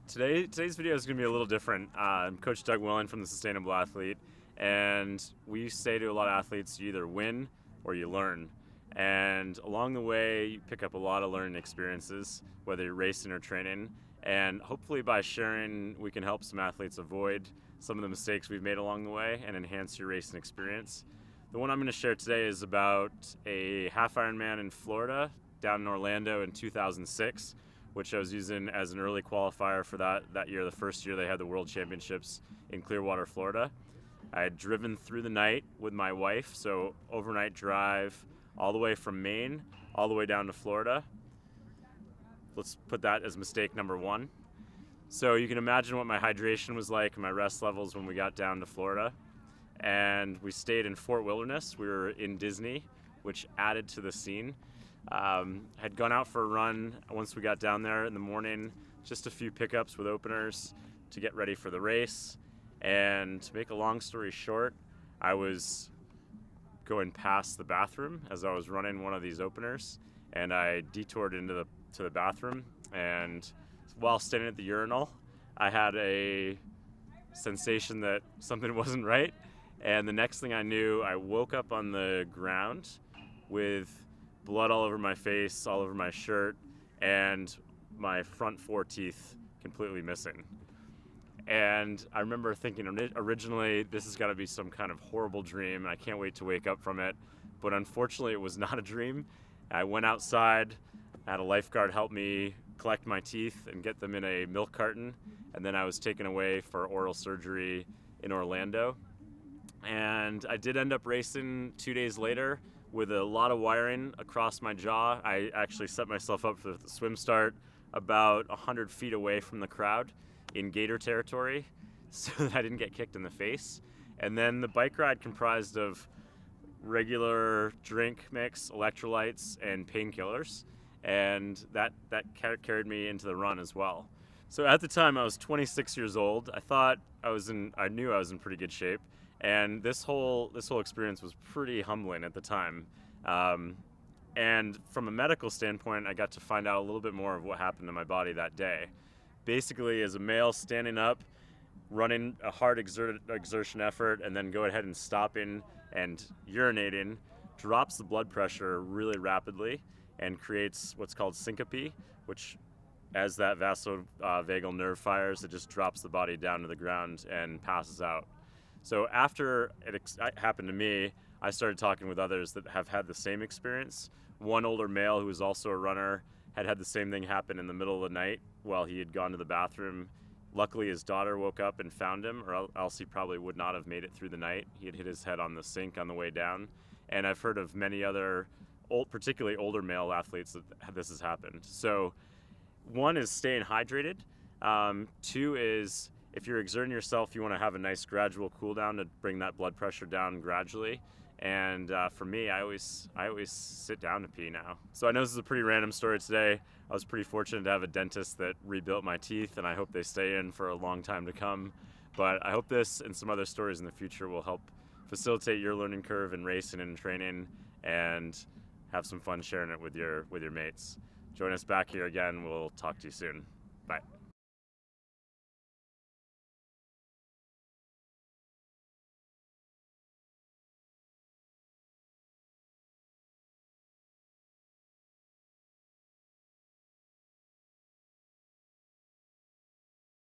Today's video is going to be a little different. I'm Coach Doug Willen from the Sustainable Athlete, and we say to a lot of athletes, you either win or you learn. And along the way, you pick up a lot of learning experiences, whether you're racing or training. And hopefully by sharing, we can help some athletes avoid some of the mistakes we've made along the way and enhance your racing experience. The one I'm going to share today is about a Half Ironman in Florida, down in Orlando in 2006. Which I was using as an early qualifier for that year, the first year they had the World Championships in Clearwater, Florida. I had driven through the night with my wife, so overnight drive all the way from Maine, all the way down to Florida. Let's put that as mistake number one. So you can imagine what my hydration was like and my rest levels when we got down to Florida. And we stayed in Fort Wilderness. We were in Disney, which added to the scene. Had gone out for a run once we got down there in the morning, just a few pickups with openers to get ready for the race. And to make a long story short, I was going past the bathroom as I was running one of these openers, and I detoured into the bathroom, and while standing at the urinal, I had a sensation that something wasn't right, and the next thing I knew, I woke up on the ground with blood all over my face, all over my shirt, and my front 4 teeth completely missing. And I remember thinking originally, this is gotta be some kind of horrible dream, and I can't wait to wake up from it. But unfortunately, it was not a dream. I went outside, I had a lifeguard help me collect my teeth and get them in a milk carton, and then I was taken away for oral surgery in Orlando. And I did end up racing 2 days later with a lot of wiring across my jaw. I actually set myself up for the swim start about 100 feet away from the crowd in gator territory so that I didn't get kicked in the face. And then the bike ride comprised of regular drink mix, electrolytes, and painkillers. And that carried me into the run as well. So at the time I was 26 years old. I knew I was in pretty good shape. And this whole experience was pretty humbling at the time. And from a medical standpoint, I got to find out a little bit more of what happened to my body that day. Basically, as a male standing up, running a hard exertion effort, and then go ahead and stopping and urinating, drops the blood pressure really rapidly and creates what's called syncope, which as that vasovagal nerve fires, it just drops the body down to the ground and passes out. So after it happened to me, I started talking with others that have had the same experience. One older male who was also a runner had the same thing happen in the middle of the night while he had gone to the bathroom. Luckily, his daughter woke up and found him, or else he probably would not have made it through the night. He had hit his head on the sink on the way down. And I've heard of many other, particularly older male athletes that this has happened. So one is staying hydrated. Two is, if you're exerting yourself, you want to have a nice gradual cool down to bring that blood pressure down gradually. And for me, I always sit down to pee now. So I know this is a pretty random story today. I was pretty fortunate to have a dentist that rebuilt my teeth, and I hope they stay in for a long time to come. But I hope this and some other stories in the future will help facilitate your learning curve in racing and training, and have some fun sharing it with your mates. Join us back here again. We'll talk to you soon. Bye.